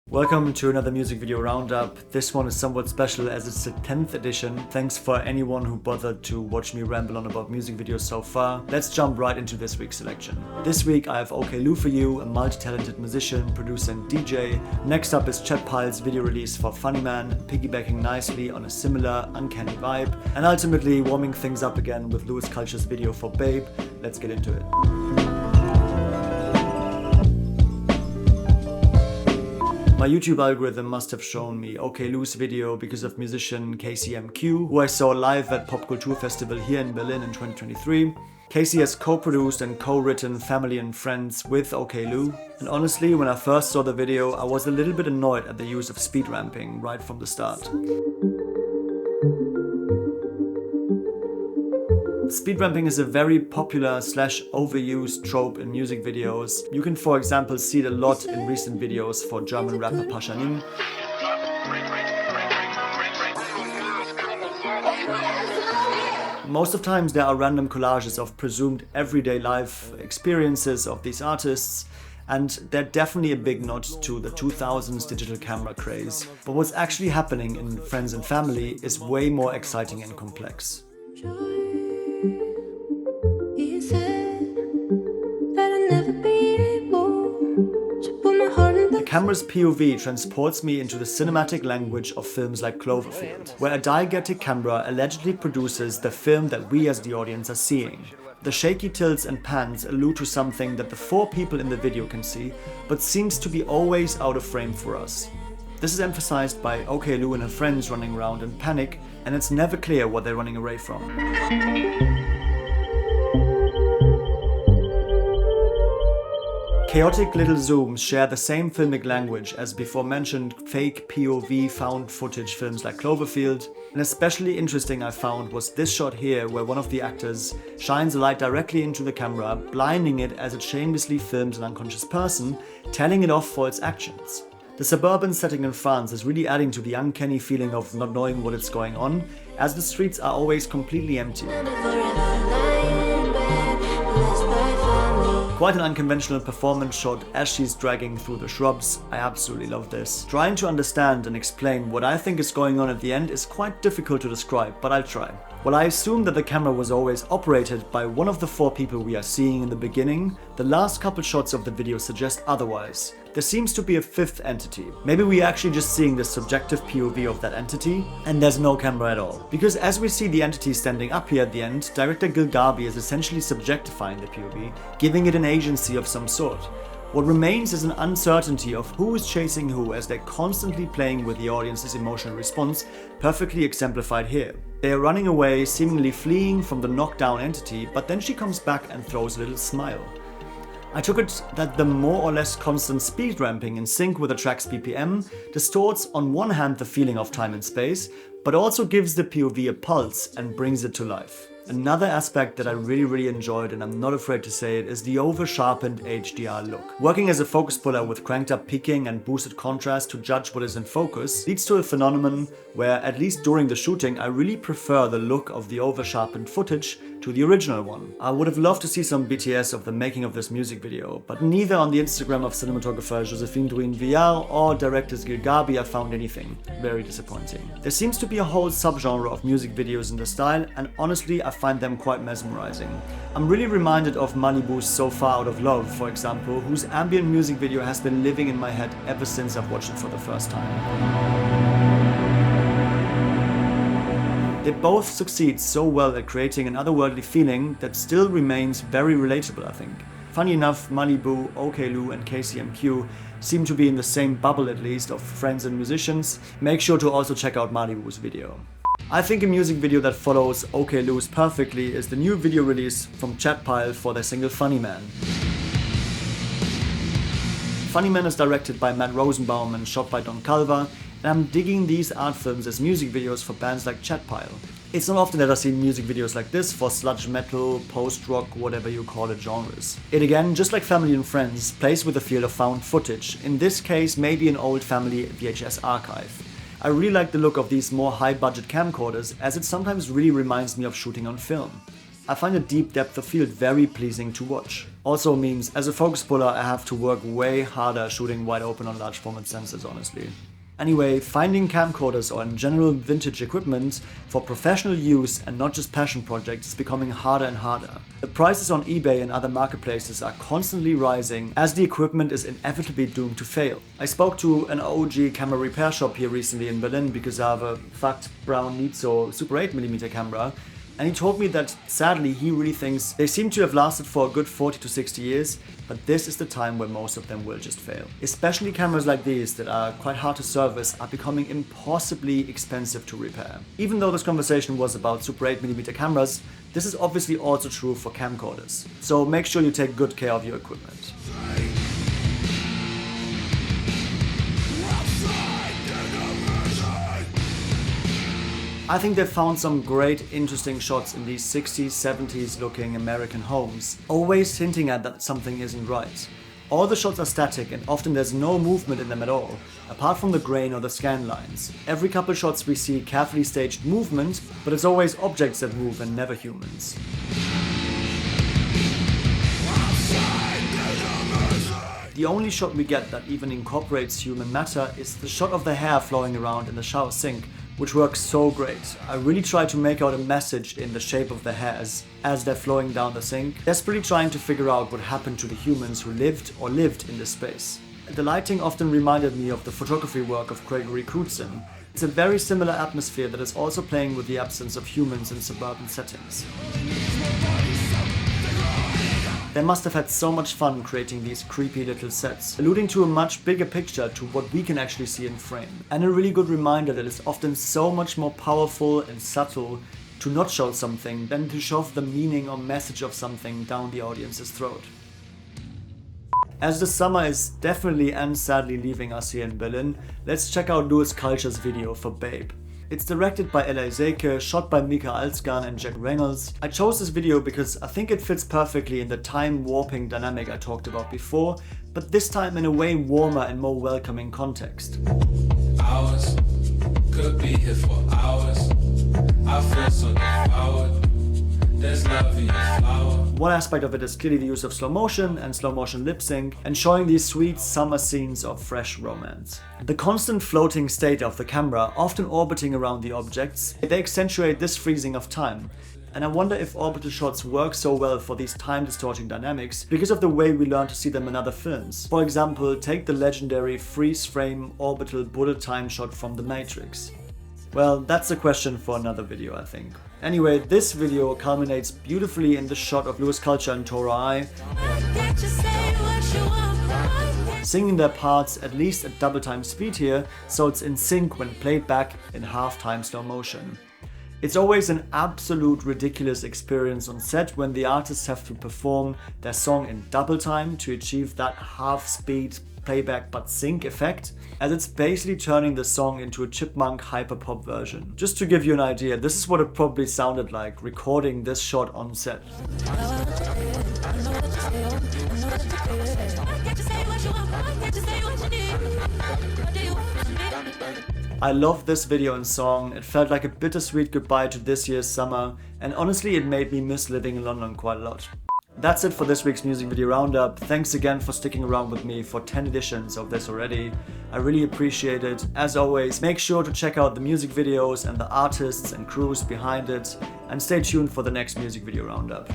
Welcome to another music video roundup. This one is somewhat special as it's the 10th edition. Thanks for anyone who bothered to watch me ramble on about music videos so far. Let's jump right into this week's selection. This week I have oklou for you, a multi-talented musician, producer and DJ. Next up is Chet Pyle's video release for Funny Man, piggybacking nicely on a similar, uncanny vibe. And ultimately warming things up again with Louis Culture's video for Babe. Let's get into it. My YouTube algorithm must have shown me oklou's video because of musician MKII, who I saw live at Pop Culture Festival here in Berlin in 2023. Casey has co-produced and co-written Family and Friends with oklou, and honestly, when I first saw the video, I was a little bit annoyed at the use of speed ramping right from the start. Speed ramping is a very popular / overused trope in music videos. You can for example see it a lot in recent videos for German rapper Paschanin. Most of the times there are random collages of presumed everyday life experiences of these artists, and they're definitely a big nod to the 2000s digital camera craze. But what's actually happening in Friends and Family is way more exciting and complex. The camera's POV transports me into the cinematic language of films like Cloverfield, where a diegetic camera allegedly produces the film that we as the audience are seeing. The shaky tilts and pans allude to something that the four people in the video can see, but seems to be always out of frame for us. This is emphasized by oklou and her friends running around in panic, and it's never clear what they're running away from. Chaotic little zooms share the same filmic language as before mentioned fake POV found footage films like Cloverfield, and especially interesting I found was this shot here where one of the actors shines a light directly into the camera, blinding it as it shamelessly films an unconscious person, telling it off for its actions. The suburban setting in France is really adding to the uncanny feeling of not knowing what is going on, as the streets are always completely empty. Quite an unconventional performance shot as she's dragging through the shrubs. I absolutely love this. Trying to understand and explain what I think is going on at the end is quite difficult to describe, but I'll try. While I assume that the camera was always operated by one of the four people we are seeing in the beginning, the last couple shots of the video suggest otherwise. There seems to be a fifth entity. Maybe we're actually just seeing the subjective POV of that entity, and there's no camera at all. Because as we see the entity standing up here at the end, director Gil Garby is essentially subjectifying the POV, giving it an agency of some sort. What remains is an uncertainty of who is chasing who as they're constantly playing with the audience's emotional response, perfectly exemplified here. They are running away, seemingly fleeing from the knockdown entity, but then she comes back and throws a little smile. I took it that the more or less constant speed ramping in sync with the track's BPM distorts on one hand the feeling of time and space, but also gives the POV a pulse and brings it to life. Another aspect that I really enjoyed, and I'm not afraid to say it, is the over-sharpened HDR look. Working as a focus puller with cranked up peaking and boosted contrast to judge what is in focus leads to a phenomenon where, at least during the shooting, I really prefer the look of the over-sharpened footage to the original one. I would have loved to see some BTS of the making of this music video, but neither on the Instagram of cinematographer Josephine Drouin-Villard or director Gil Garby I found anything. Very disappointing. There seems to be a whole subgenre of music videos in the style, and honestly I find them quite mesmerizing. I'm really reminded of Malibu's So Far Out of Love, for example, whose ambient music video has been living in my head ever since I've watched it for the first time. They both succeed so well at creating an otherworldly feeling that still remains very relatable, I think. Funny enough, Malibu, oklou and MKII seem to be in the same bubble at least of friends and musicians. Make sure to also check out Malibu's video. I think a music video that follows oklou's perfectly is the new video release from Chet Pyle for their single Funny Man. Funny Man is directed by Matt Rosenbaum and shot by Don Calva, and I'm digging these art films as music videos for bands like Chet Pyle. It's not often that I see music videos like this for sludge metal, post-rock, whatever you call it genres. It again, just like Family and Friends, plays with the feel of found footage, in this case maybe an old family VHS archive. I really like the look of these more high-budget camcorders, as it sometimes really reminds me of shooting on film. I find the deep depth of field very pleasing to watch. Also means, as a focus puller, I have to work way harder shooting wide open on large format sensors, honestly. Anyway, finding camcorders or in general vintage equipment for professional use and not just passion projects is becoming harder and harder. The prices on eBay and other marketplaces are constantly rising as the equipment is inevitably doomed to fail. I spoke to an OG camera repair shop here recently in Berlin because I have a fucked brown Nizo Super 8mm camera, and he told me that sadly he really thinks they seem to have lasted for a good 40 to 60 years, but this is the time where most of them will just fail. Especially cameras like these that are quite hard to service are becoming impossibly expensive to repair. Even though this conversation was about Super 8mm cameras, this is obviously also true for camcorders. So make sure you take good care of your equipment. I think they found some great interesting shots in these 60s, 70s looking American homes, always hinting at that something isn't right. All the shots are static and often there's no movement in them at all, apart from the grain or the scan lines. Every couple shots we see carefully staged movement, but it's always objects that move and never humans. The only shot we get that even incorporates human matter is the shot of the hair flowing around in the shower sink, which works so great. I really try to make out a message in the shape of the hairs as they're flowing down the sink, desperately trying to figure out what happened to the humans who lived in this space. The lighting often reminded me of the photography work of Gregory Crutzen. It's a very similar atmosphere that is also playing with the absence of humans in suburban settings. They must have had so much fun creating these creepy little sets, alluding to a much bigger picture to what we can actually see in frame. And a really good reminder that it's often so much more powerful and subtle to not show something than to shove the meaning or message of something down the audience's throat. As the summer is definitely and sadly leaving us here in Berlin, let's check out Louis Culture's video for Babe. It's directed by Eli Seike, shot by Mika Alsgan and Jack Reynolds. I chose this video because I think it fits perfectly in the time warping dynamic I talked about before, but this time in a way warmer and more welcoming context. Hours could be here for hours. I feel so devoured. There's love in your flower. One aspect of it is clearly the use of slow motion and slow motion lip sync and showing these sweet summer scenes of fresh romance. The constant floating state of the camera, often orbiting around the objects, they accentuate this freezing of time. And I wonder if orbital shots work so well for these time distorting dynamics because of the way we learn to see them in other films. For example, take the legendary freeze frame orbital bullet time shot from The Matrix. Well, that's a question for another video, I think. Anyway, this video culminates beautifully in the shot of Louis Culture and Tora I singing their parts at least at double time speed here, so it's in sync when played back in half-time slow motion. It's always an absolute ridiculous experience on set when the artists have to perform their song in double time to achieve that half-speed playback but sync effect, as it's basically turning the song into a chipmunk hyperpop version. Just to give you an idea, this is what it probably sounded like recording this shot on set. I love this video and song. It felt like a bittersweet goodbye to this year's summer, and honestly it made me miss living in London quite a lot. That's it for this week's music video roundup. Thanks again for sticking around with me for 10 editions of this already. I really appreciate it. As always, make sure to check out the music videos and the artists and crews behind it, and stay tuned for the next music video roundup.